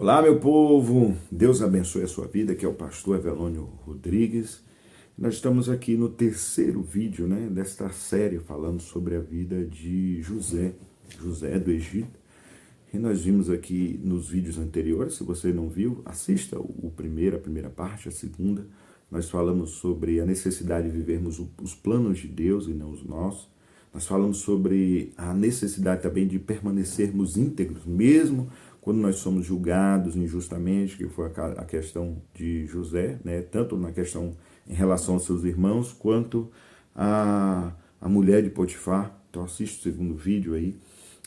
Olá, meu povo, Deus abençoe a sua vida, que é o pastor Evelônio Rodrigues. Nós estamos aqui no terceiro vídeo, desta série falando sobre a vida de José do Egito. E nós vimos aqui nos vídeos anteriores, se você não viu, assista a primeira parte, a segunda. Nós falamos sobre a necessidade de vivermos os planos de Deus e não os nossos. Nós falamos sobre a necessidade também de permanecermos íntegros, mesmo quando nós somos julgados injustamente, que foi a questão de José, tanto na questão em relação aos seus irmãos, quanto a mulher de Potifar. Então assiste o segundo vídeo aí.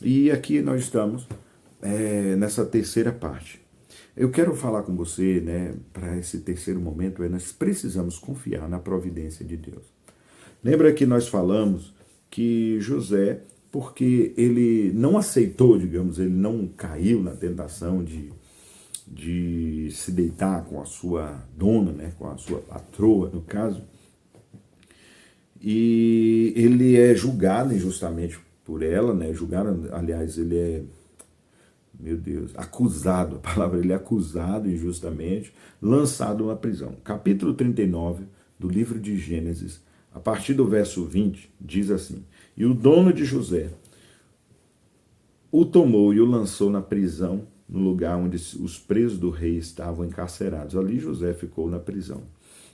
E aqui nós estamos nessa terceira parte. Eu quero falar com você, para esse terceiro momento, nós precisamos confiar na providência de Deus. Lembra que nós falamos que José, porque ele não aceitou, digamos, ele não caiu na tentação de se deitar com a sua dona, com a sua patroa, no caso, e ele é julgado injustamente por ela, julgado, aliás, ele é, meu Deus, acusado, a palavra, ele é acusado injustamente, lançado na prisão. Capítulo 39 do livro de Gênesis, a partir do verso 20, diz assim: E o dono de José o tomou e o lançou na prisão, no lugar onde os presos do rei estavam encarcerados. Ali José ficou na prisão.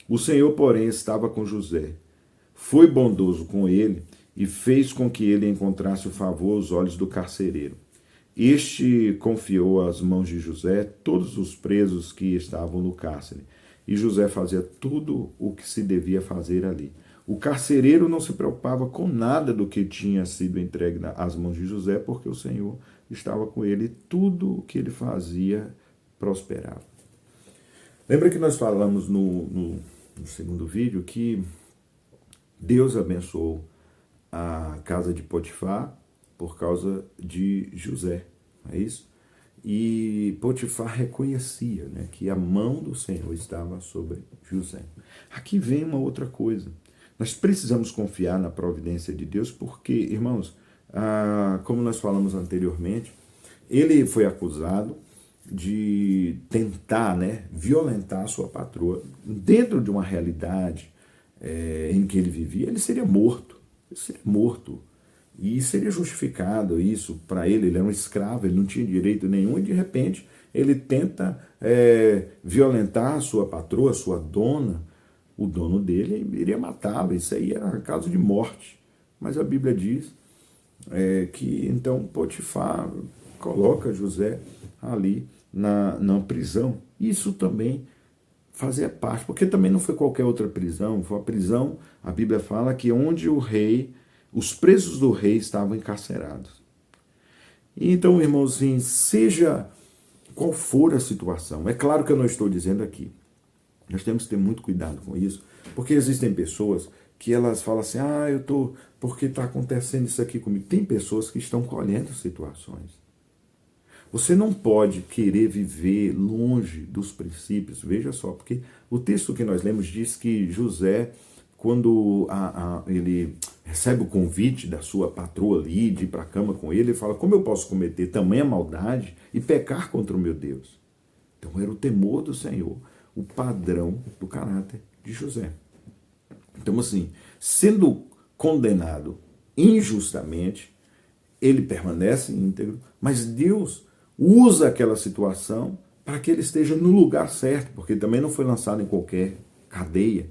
O Senhor, porém, estava com José. Foi bondoso com ele e fez com que ele encontrasse o favor aos olhos do carcereiro. Este confiou às mãos de José todos os presos que estavam no cárcere. E José fazia tudo o que se devia fazer ali. O carcereiro não se preocupava com nada do que tinha sido entregue às mãos de José, porque o Senhor estava com ele e tudo o que ele fazia prosperava. Lembra que nós falamos no segundo vídeo que Deus abençoou a casa de Potifar por causa de José, não é isso? E Potifar reconhecia que a mão do Senhor estava sobre José. Aqui vem uma outra coisa. Nós precisamos confiar na providência de Deus porque, irmãos, como nós falamos anteriormente, ele foi acusado de tentar violentar a sua patroa. Dentro de uma realidade em que ele vivia, ele seria morto. E seria justificado isso para ele. Ele era um escravo, ele não tinha direito nenhum e de repente ele tenta violentar a sua patroa, a sua dona. O dono dele iria matá-lo, isso aí era caso de morte. Mas a Bíblia diz que então Potifar coloca José ali na prisão. Isso também fazia parte, porque também não foi qualquer outra prisão, foi a prisão, a Bíblia fala que onde o rei, os presos do rei estavam encarcerados. Então, irmãozinho, seja qual for a situação, é claro que eu não estou dizendo aqui, nós temos que ter muito cuidado com isso, porque existem pessoas que elas falam assim, porque está acontecendo isso aqui comigo. Tem pessoas que estão colhendo situações. Você não pode querer viver longe dos princípios, veja só, porque o texto que nós lemos diz que José, quando ele recebe o convite da sua patroa ali de ir para a cama com ele fala, como eu posso cometer tamanha maldade e pecar contra o meu Deus? Então era o temor do Senhor, o padrão do caráter de José. Então, assim, sendo condenado injustamente, ele permanece íntegro, mas Deus usa aquela situação para que ele esteja no lugar certo, porque ele também não foi lançado em qualquer cadeia,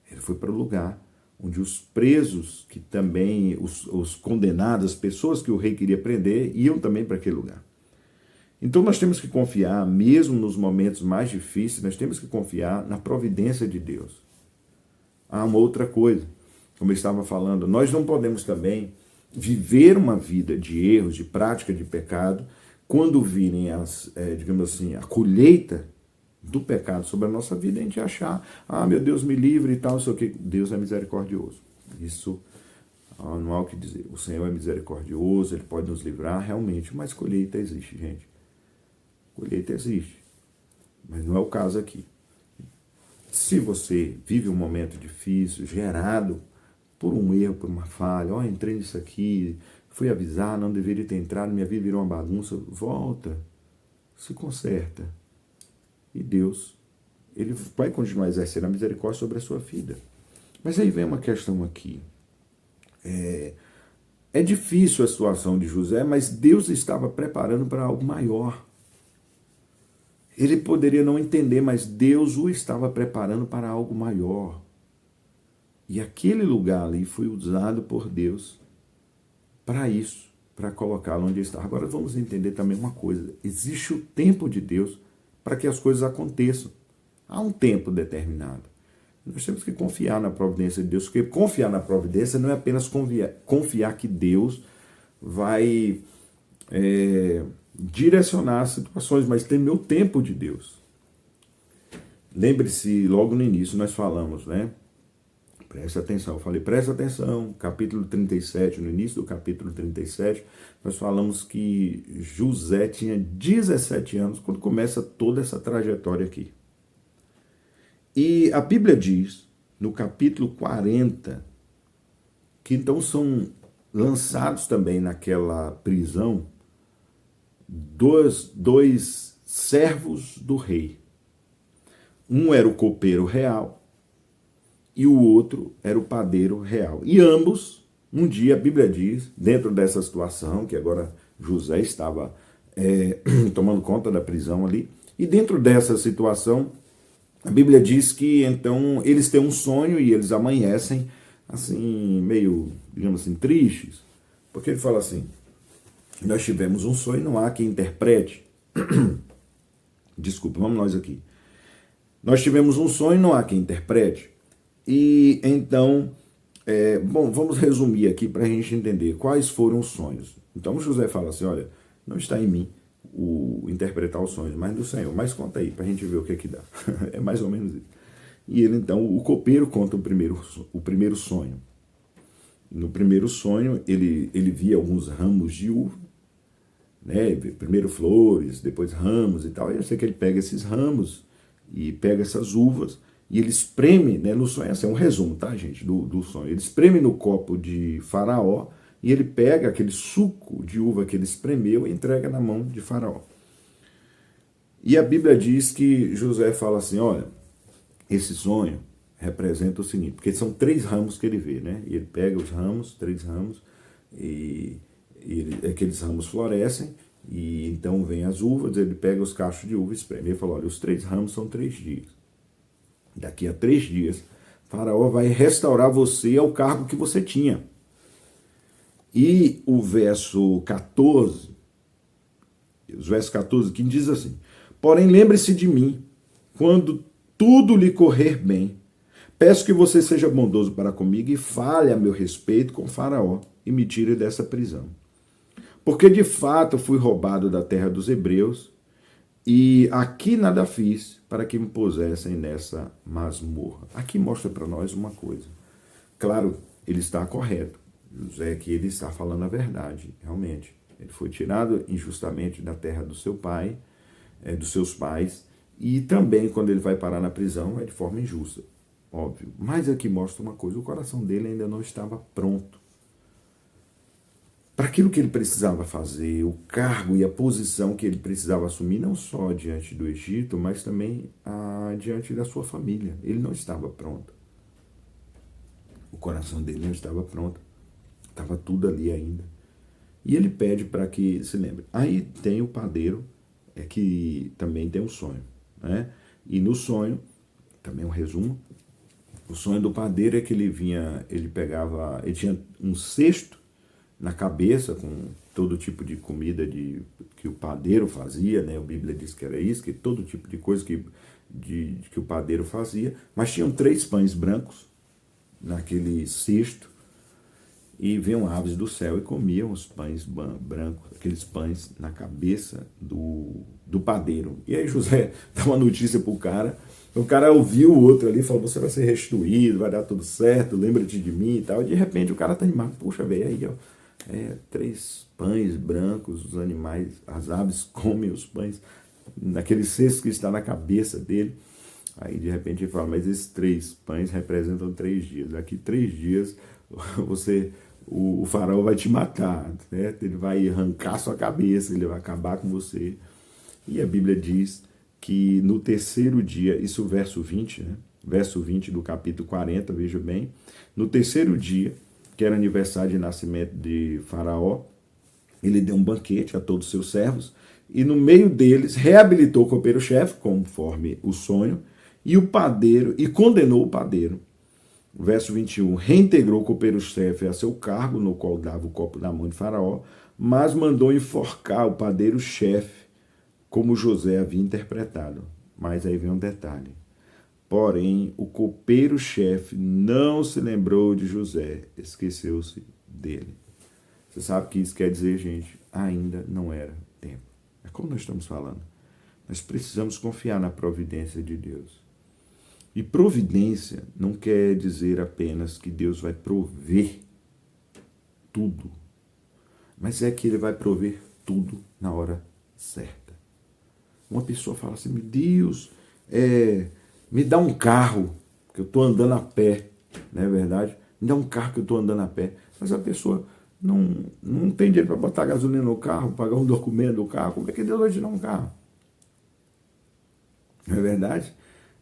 ele foi para o lugar onde os presos, que também, os condenados, as pessoas que o rei queria prender, iam também para aquele lugar. Então nós temos que confiar, mesmo nos momentos mais difíceis, nós temos que confiar na providência de Deus. Há uma outra coisa, como eu estava falando, nós não podemos também viver uma vida de erros, de prática de pecado, quando virem digamos assim, a colheita do pecado sobre a nossa vida, a gente achar, meu Deus, me livre e tal, não sei o que. Deus é misericordioso. Isso não há o que dizer. O Senhor é misericordioso, Ele pode nos livrar realmente, mas colheita existe, gente. Colheita existe, mas não é o caso aqui. Se você vive um momento difícil, gerado por um erro, por uma falha, entrei nisso aqui, fui avisar, não deveria ter entrado, minha vida virou uma bagunça, volta. se conserta. E Deus, ele vai continuar exercendo a misericórdia sobre a sua vida. Mas aí vem uma questão aqui. É difícil a situação de José, mas Deus estava preparando para algo maior. Ele poderia não entender, mas Deus o estava preparando para algo maior. E aquele lugar ali foi usado por Deus para isso, para colocá-lo onde está. Agora vamos entender também uma coisa. Existe o tempo de Deus para que as coisas aconteçam. Há um tempo determinado. Nós temos que confiar na providência de Deus, porque confiar na providência não é apenas confiar que Deus vai direcionar as situações, mas tem o tempo de Deus. Lembre-se, logo no início nós falamos, né? Presta atenção, eu falei, presta atenção, capítulo 37, no início do capítulo 37, nós falamos que José tinha 17 anos quando começa toda essa trajetória aqui. E a Bíblia diz, no capítulo 40, que então são lançados também naquela prisão dois servos do rei. Um era o copeiro real e o outro era o padeiro real. E ambos, um dia, a Bíblia diz, dentro dessa situação, que agora José estava tomando conta da prisão ali, e dentro dessa situação, a Bíblia diz que então eles têm um sonho e eles amanhecem assim, meio, digamos assim, tristes, porque ele fala assim, nós tivemos um sonho, não há quem interprete. Desculpa, vamos nós aqui. Nós tivemos um sonho, não há quem interprete. E então, bom, vamos resumir aqui para a gente entender quais foram os sonhos. Então José fala assim, olha, não está em mim o interpretar os sonhos, mas do Senhor. Mas conta aí, para a gente ver o que é que dá. É mais ou menos isso. E ele então, o copeiro conta o primeiro sonho. No primeiro sonho, ele via alguns ramos de uva, né? Primeiro flores, depois ramos e tal. E eu sei que ele pega esses ramos e pega essas uvas e ele espreme, né, no sonho. Esse é um resumo, tá, gente, do sonho. Ele espreme no copo de Faraó e ele pega aquele suco de uva que ele espremeu e entrega na mão de Faraó. E a Bíblia diz que José fala assim, olha, esse sonho representa o seguinte, porque são 3 ramos que ele vê, né? E ele pega os ramos, 3 ramos, e aqueles ramos florescem, e então vem as uvas, ele pega os cachos de uva e espreme. Ele fala, olha, os 3 ramos são 3 dias. Daqui a 3 dias, Faraó vai restaurar você ao cargo que você tinha. E o verso 14, os versos 14, que diz assim, porém lembre-se de mim, quando tudo lhe correr bem, peço que você seja bondoso para comigo e fale a meu respeito com Faraó e me tire dessa prisão. Porque de fato fui roubado da terra dos hebreus e aqui nada fiz para que me pusessem nessa masmorra. Aqui mostra para nós uma coisa. Claro, ele está correto. José aqui ele está falando a verdade, realmente. Ele foi tirado injustamente da terra do seu pai, dos seus pais, e também quando ele vai parar na prisão é de forma injusta, óbvio. Mas aqui mostra uma coisa, o coração dele ainda não estava pronto para aquilo que ele precisava fazer, o cargo e a posição que ele precisava assumir, não só diante do Egito, mas também diante da sua família. Ele não estava pronto. O coração dele não estava pronto. Estava tudo ali ainda. E ele pede para que se lembre. Aí tem o padeiro, que também tem um sonho, né? E no sonho, também um resumo, o sonho do padeiro é que ele tinha um cesto na cabeça com todo tipo de comida que o padeiro fazia, né? A Bíblia diz que era isso, que todo tipo de coisa que o padeiro fazia, mas tinham 3 pães brancos naquele cesto, e vinham aves do céu e comiam os pães brancos, aqueles pães na cabeça do padeiro. E aí José dá uma notícia pro cara, o cara ouviu o outro ali, falou, você vai ser restituído, vai dar tudo certo, lembra-te de mim e tal, e de repente o cara tá animado, puxa, velho, aí ó, 3 pães brancos, os animais, as aves comem os pães, naquele cesto que está na cabeça dele. Aí de repente ele fala, mas esses 3 pães representam 3 dias, daqui 3 dias o faraó vai te matar, né? Ele vai arrancar sua cabeça, ele vai acabar com você. E a Bíblia diz que no terceiro dia, isso verso 20, né? Verso 20 do capítulo 40, veja bem. No terceiro dia, que era aniversário de nascimento de Faraó, ele deu um banquete a todos os seus servos, e no meio deles reabilitou o copeiro-chefe, conforme o sonho, e o padeiro, e condenou o padeiro. Verso 21, reintegrou o copeiro-chefe a seu cargo, no qual dava o copo na mão de Faraó, mas mandou enforcar o padeiro-chefe, como José havia interpretado. Mas aí vem um detalhe. Porém, o copeiro-chefe não se lembrou de José, esqueceu-se dele. Você sabe o que isso quer dizer, gente? Ainda não era tempo. É como nós estamos falando. Nós precisamos confiar na providência de Deus. E providência não quer dizer apenas que Deus vai prover tudo, mas é que Ele vai prover tudo na hora certa. Uma pessoa fala assim, meu Deus, me dá um carro, que eu estou andando a pé, não é verdade? Me dá um carro que eu estou andando a pé. Mas a pessoa não tem dinheiro para botar gasolina no carro, pagar um documento do carro. Como é que Deus vai te dar um carro? Não é verdade?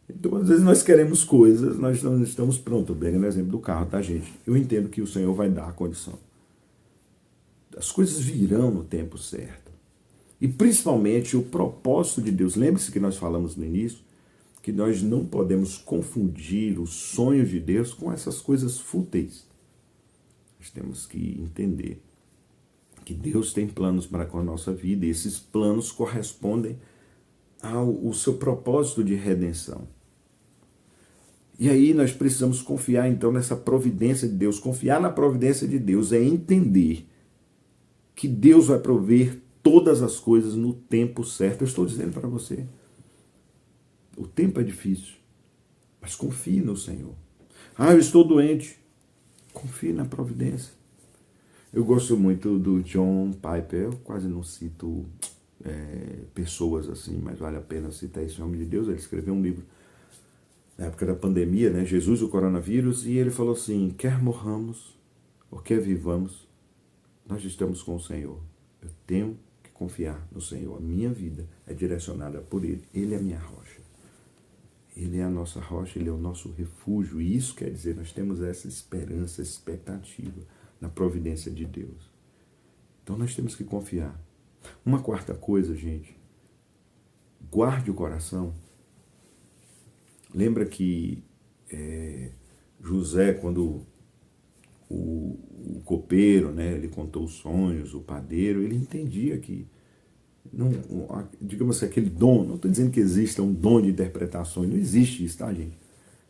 Então, às vezes nós queremos coisas, nós não estamos prontos. Eu pego no exemplo do carro, tá, gente? Eu entendo que o Senhor vai dar a condição. As coisas virão no tempo certo. E principalmente o propósito de Deus. Lembre-se que nós falamos no início, que nós não podemos confundir os sonhos de Deus com essas coisas fúteis. Nós temos que entender que Deus tem planos para com a nossa vida e esses planos correspondem ao seu propósito de redenção. E aí nós precisamos confiar então nessa providência de Deus. Confiar na providência de Deus é entender que Deus vai prover todas as coisas no tempo certo. Eu estou dizendo para você, o tempo é difícil, mas confie no Senhor. Eu estou doente. Confie na providência. Eu gosto muito do John Piper. Eu quase não cito pessoas assim, mas vale a pena citar esse homem de Deus. Ele escreveu um livro na época da pandemia, né? Jesus e o coronavírus, e ele falou assim, quer morramos ou quer vivamos, nós estamos com o Senhor. Eu tenho que confiar no Senhor. A minha vida é direcionada por Ele. Ele é a minha rocha. Ele é a nossa rocha, Ele é o nosso refúgio. E isso quer dizer, nós temos essa esperança, essa expectativa na providência de Deus. Então nós temos que confiar. Uma quarta coisa, gente, guarde o coração. Lembra que José, quando o copeiro, né, ele contou os sonhos, o padeiro, ele entendia que, não, digamos assim, aquele dom, não estou dizendo que exista um dom de interpretações, não existe isso, tá, gente?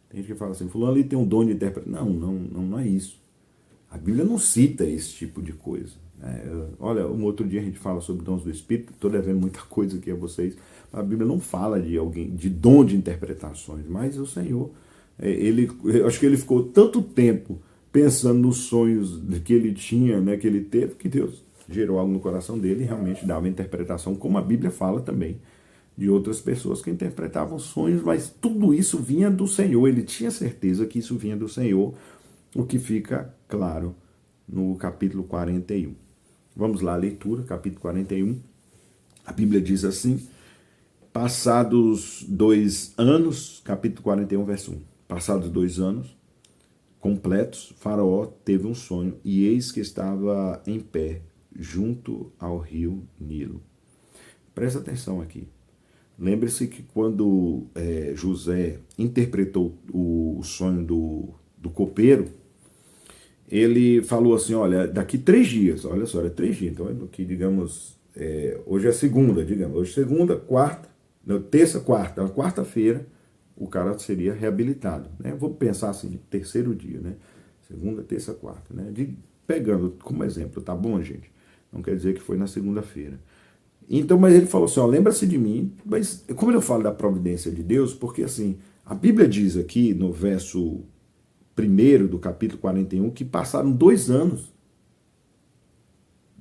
Tem gente que fala assim, fulano ali tem um dom de interpretação. Não é isso. A Bíblia não cita esse tipo de coisa. Olha, um outro dia a gente fala sobre dons do Espírito, estou devendo muita coisa aqui a vocês, a Bíblia não fala de alguém, de dom de interpretações, mas o Senhor, eu acho que ele ficou tanto tempo pensando nos sonhos que ele tinha, né, que ele teve, que Deus gerou algo no coração dele e realmente dava interpretação, como a Bíblia fala também, de outras pessoas que interpretavam sonhos, mas tudo isso vinha do Senhor, ele tinha certeza que isso vinha do Senhor, o que fica claro no capítulo 41. Vamos lá, a leitura, capítulo 41. A Bíblia diz assim, passados 2 anos, capítulo 41, verso 1. Passados 2 anos completos, Faraó teve um sonho, e eis que estava em pé, junto ao rio Nilo. Presta atenção aqui. Lembre-se que quando José interpretou o sonho do copeiro, ele falou assim, olha, daqui 3 dias, olha só, é 3 dias, então aqui, digamos, hoje é segunda, digamos, hoje segunda, quarta, não, terça, quarta, na quarta-feira, o cara seria reabilitado, né? Vou pensar assim, de terceiro dia, né? Segunda, terça, quarta, né? Pegando como exemplo, tá bom, gente? Não quer dizer que foi na segunda-feira. Então, mas ele falou assim, ó, lembra-se de mim, mas como eu falo da providência de Deus, porque assim, a Bíblia diz aqui no verso 1º do capítulo 41 que passaram 2 anos.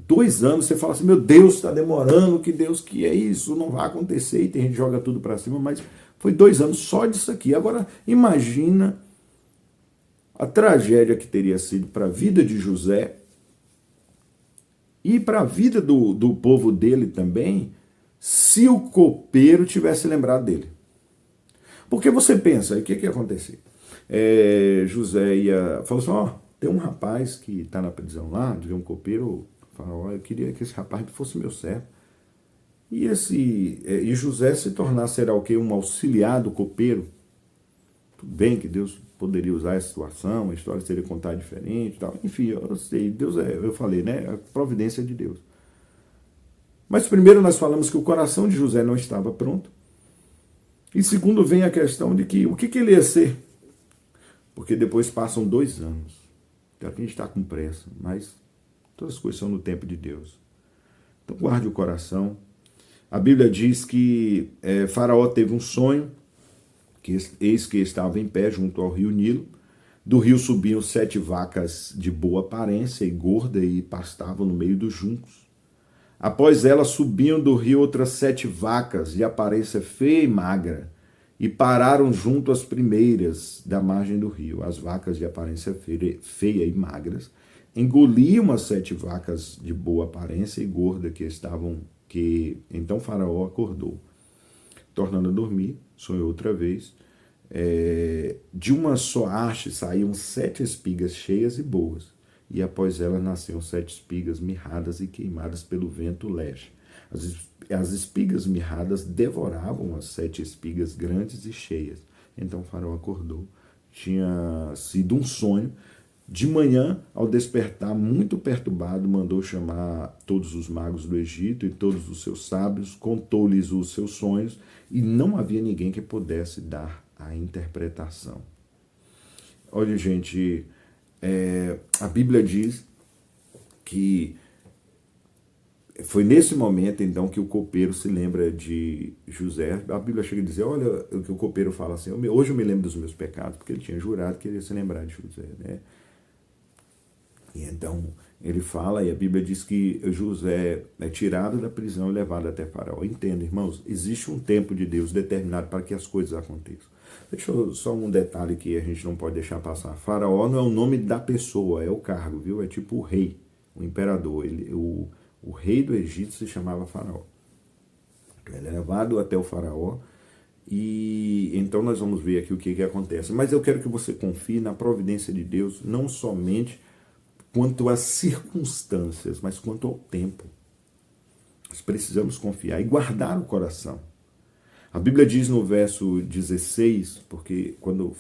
2 anos, você fala assim, meu Deus, está demorando, que Deus que é isso, não vai acontecer, e tem gente que joga tudo para cima, mas foi 2 anos só disso aqui. Agora, imagina a tragédia que teria sido para a vida de José e para a vida do povo dele também, se o copeiro tivesse lembrado dele. Porque você pensa, o que ia acontecer? José falou assim, ó, tem um rapaz que está na prisão lá, de ver um copeiro, falou, ó, eu queria que esse rapaz fosse meu servo. E José se tornar, será o quê? Um auxiliar do copeiro. Tudo bem que Deus poderia usar essa situação, a história seria contada diferente e tal. Enfim, eu sei, eu falei, né? A providência de Deus. Mas primeiro nós falamos que o coração de José não estava pronto. E segundo vem a questão de que o que ele ia ser? Porque depois passam 2 anos. Então a gente está com pressa, mas todas as coisas são no tempo de Deus. Então guarde o coração. A Bíblia diz que Faraó teve um sonho, que eis que estava em pé junto ao rio Nilo. Do rio subiam 7 vacas de boa aparência e gorda e pastavam no meio dos juncos. Após elas subiam do rio outras 7 vacas de aparência feia e magra, e pararam junto às primeiras da margem do rio. As vacas de aparência feia e magras engoliam as 7 vacas de boa aparência e gorda que então Faraó acordou. Tornando a dormir, sonhou outra vez. De uma só haste saíam 7 espigas cheias e boas, e após elas nasciam 7 espigas mirradas e queimadas pelo vento leste. As espigas mirradas devoravam as 7 espigas grandes e cheias. Então Faraó acordou. Tinha sido um sonho. De manhã, ao despertar, muito perturbado, mandou chamar todos os magos do Egito e todos os seus sábios, contou-lhes os seus sonhos, e não havia ninguém que pudesse dar a interpretação. Olha, gente, a Bíblia diz que foi nesse momento, então, que o copeiro se lembra de José. A Bíblia chega a dizer, olha, o que o copeiro fala assim, hoje eu me lembro dos meus pecados, porque ele tinha jurado que ele ia se lembrar de José, né? E então ele fala, e a Bíblia diz que José é tirado da prisão e levado até Faraó. Entenda, irmãos, existe um tempo de Deus determinado para que as coisas aconteçam. Deixa eu só um detalhe que a gente não pode deixar passar. Faraó não é o nome da pessoa, é o cargo, viu? É tipo o rei, o imperador. O rei do Egito se chamava Faraó. Ele é levado até o Faraó, e então nós vamos ver aqui o que acontece. Mas eu quero que você confie na providência de Deus, não somente quanto às circunstâncias, mas quanto ao tempo. Nós precisamos confiar e guardar o coração. A Bíblia diz no verso 16, porque quando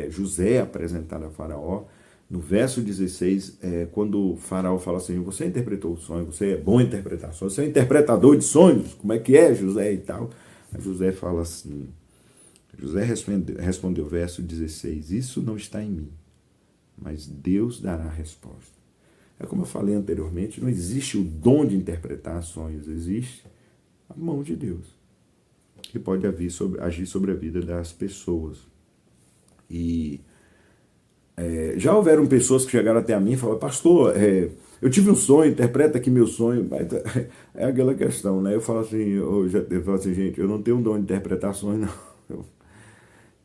José é apresentado a Faraó, no verso 16, quando o Faraó fala assim, você interpretou o sonho, você é bom em interpretar sonhos, você é interpretador de sonhos, como é que é, José e tal? Aí José fala assim, José respondeu, verso 16, isso não está em mim, mas Deus dará a resposta. É como eu falei anteriormente, não existe o dom de interpretar sonhos, existe a mão de Deus, que pode agir sobre a vida das pessoas. E já houveram pessoas que chegaram até a mim e falaram, pastor, eu tive um sonho, interpreta aqui meu sonho. É aquela questão, né? Eu falo assim, gente, eu não tenho um dom de interpretar sonho, não.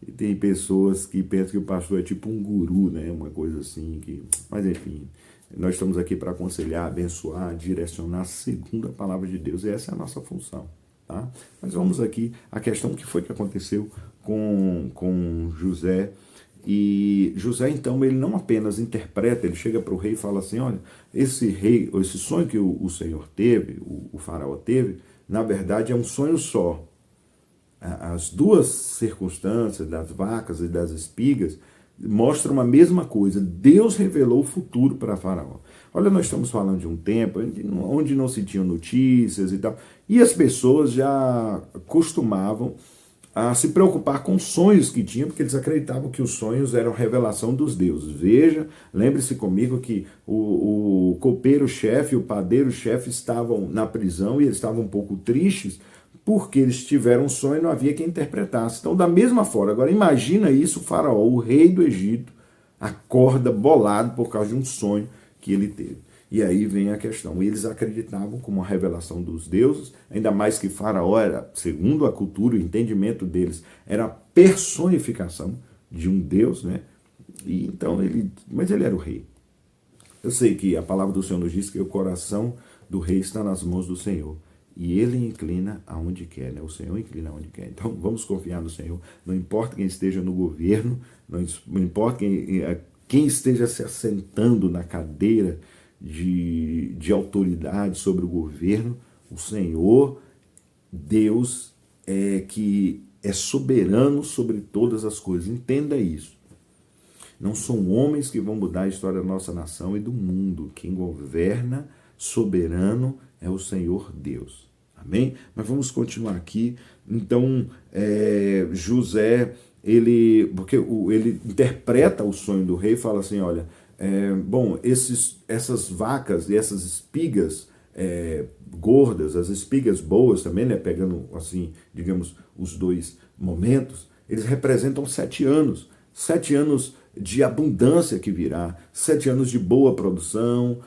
E tem pessoas que pensam que o pastor é tipo um guru, né? Uma coisa assim, mas enfim, nós estamos aqui para aconselhar, abençoar, direcionar segundo a palavra de Deus, e essa é a nossa função, tá? Mas vamos aqui, a questão que foi que aconteceu com José. E José, então, ele não apenas interpreta, ele chega para o rei e fala assim, olha, esse sonho que o Senhor teve, o Faraó teve, na verdade é um sonho só. As duas circunstâncias, das vacas e das espigas, mostram a mesma coisa. Deus revelou o futuro para Faraó. Olha, nós estamos falando de um tempo onde não se tinham notícias e tal, e as pessoas já costumavam a se preocupar com sonhos que tinham, porque eles acreditavam que os sonhos eram revelação dos deuses. Veja, lembre-se comigo que o copeiro-chefe e o padeiro-chefe estavam na prisão e eles estavam um pouco tristes, porque eles tiveram um sonho e não havia quem interpretasse. Então, da mesma forma, agora imagina isso, o Faraó, o rei do Egito, acorda bolado por causa de um sonho que ele teve. E aí vem a questão, eles acreditavam como a revelação dos deuses, ainda mais que Faraó era, segundo a cultura, o entendimento deles, era a personificação de um deus, né? E então mas ele era o rei. Eu sei que a palavra do Senhor nos diz que o coração do rei está nas mãos do Senhor. e ele inclina aonde quer, né? O Senhor inclina aonde quer. Então vamos confiar no Senhor, não importa quem esteja no governo, não importa quem esteja se assentando na cadeira de autoridade sobre o governo, o Senhor, Deus, que é soberano sobre todas as coisas. Entenda isso. Não são homens que vão mudar a história da nossa nação e do mundo. Quem governa, soberano, é o Senhor Deus. Amém? Mas vamos continuar aqui. Então, José, porque ele interpreta o sonho do rei e fala assim, olha, essas vacas e essas espigas gordas, as espigas boas também, né, pegando assim, digamos, os dois momentos, eles representam 7 anos. 7 anos de abundância que virá, 7 anos de boa produção,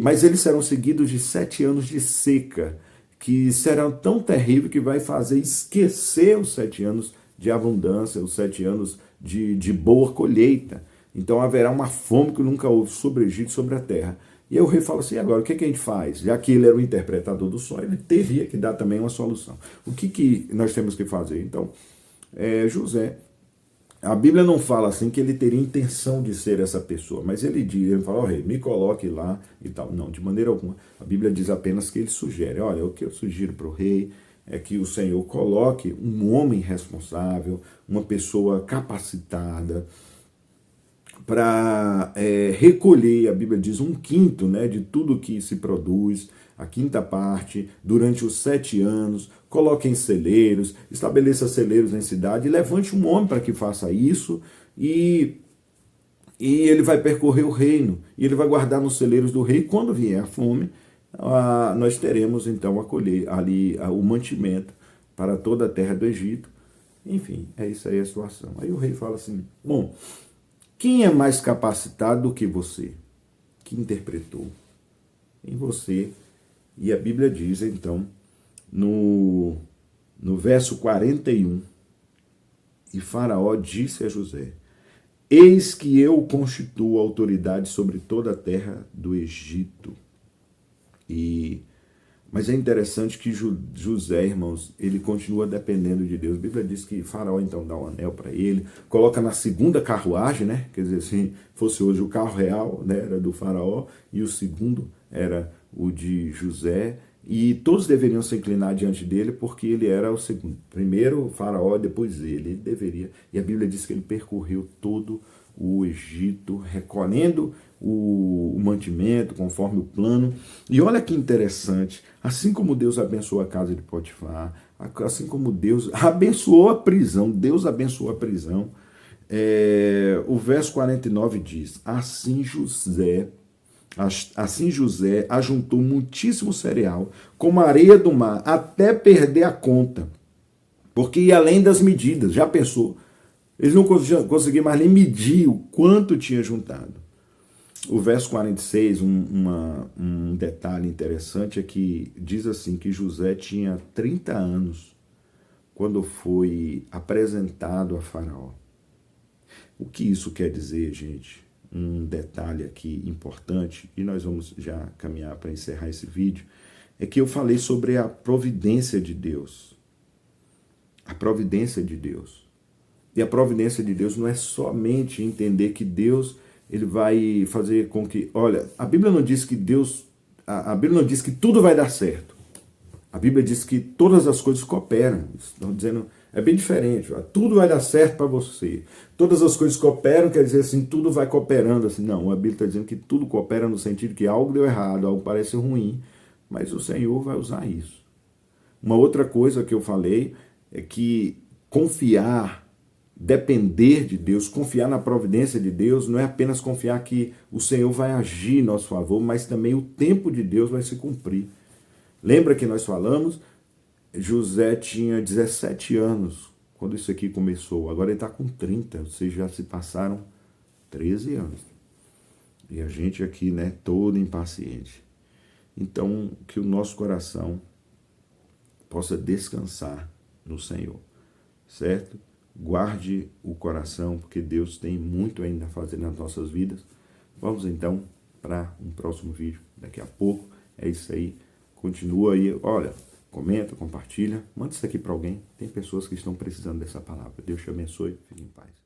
mas eles serão seguidos de 7 anos de seca, que serão tão terríveis que vai fazer esquecer os 7 anos de abundância, os 7 anos de boa colheita. Então haverá uma fome que nunca houve sobre o Egito, sobre a terra. E aí o rei fala assim, agora, o que a gente faz? Já que ele era o interpretador do sonho, ele teria que dar também uma solução. O que nós temos que fazer? Então, José, a Bíblia não fala assim que ele teria intenção de ser essa pessoa, mas ele fala, rei, me coloque lá e tal. Não, de maneira alguma. A Bíblia diz apenas que ele sugere, olha, o que eu sugiro para o rei é que o Senhor coloque um homem responsável, uma pessoa capacitada, para recolher, a Bíblia diz, 1/5, né, de tudo que se produz, a 5ª parte, durante os 7 anos, coloque em celeiros, estabeleça celeiros em cidade, e levante um homem para que faça isso, e ele vai percorrer o reino, e ele vai guardar nos celeiros do rei. Quando vier a fome, nós teremos então a colher ali o mantimento para toda a terra do Egito. Enfim, é isso aí a situação. Aí o rei fala assim, bom, quem é mais capacitado do que você? Que interpretou em você. E a Bíblia diz, então, no verso 41, e Faraó disse a José, eis que eu constituo autoridade sobre toda a terra do Egito. Mas é interessante que José, irmãos, ele continua dependendo de Deus. A Bíblia diz que Faraó então dá um anel para ele, coloca na 2ª carruagem, né? Quer dizer, se fosse hoje o carro real, né, era do Faraó, e o segundo era o de José, e todos deveriam se inclinar diante dele, porque ele era o segundo. Primeiro o Faraó, depois ele deveria. E a Bíblia diz que ele percorreu todo o Egito, recolhendo o mantimento, conforme o plano. E olha que interessante, assim como Deus abençoou a casa de Potifar, assim como Deus abençoou a prisão, Deus abençoou a prisão, o verso 49 diz, assim José ajuntou muitíssimo cereal, como a areia do mar, até perder a conta, porque ia além das medidas. Já pensou? Eles não conseguiam mais nem medir o quanto tinha juntado. O verso 46, um detalhe interessante é que diz assim, que José tinha 30 anos quando foi apresentado a Faraó. O que isso quer dizer, gente? Um detalhe aqui importante, e nós vamos já caminhar para encerrar esse vídeo, é que eu falei sobre a providência de Deus. A providência de Deus. E a providência de Deus não é somente entender que Deus ele vai fazer com que... Olha, a Bíblia não diz que Deus... A Bíblia não diz que tudo vai dar certo. A Bíblia diz que todas as coisas cooperam. Estão dizendo... É bem diferente. Tudo vai dar certo para você. Todas as coisas cooperam, quer dizer assim, tudo vai cooperando. Assim, não, a Bíblia está dizendo que tudo coopera no sentido que algo deu errado, algo parece ruim, mas o Senhor vai usar isso. Uma outra coisa que eu falei é que confiar, depender de Deus, confiar na providência de Deus, não é apenas confiar que o Senhor vai agir em nosso favor, mas também o tempo de Deus vai se cumprir. Lembra que nós falamos? José tinha 17 anos quando isso aqui começou, agora ele está com 30, ou seja, já se passaram 13 anos. E a gente aqui, né, todo impaciente. Então, que o nosso coração possa descansar no Senhor, certo? Guarde o coração, porque Deus tem muito ainda a fazer nas nossas vidas. Vamos então para um próximo vídeo, daqui a pouco. É isso aí. Continua aí. Olha, comenta, compartilha, manda isso aqui para alguém. Tem pessoas que estão precisando dessa palavra. Deus te abençoe, fique em paz.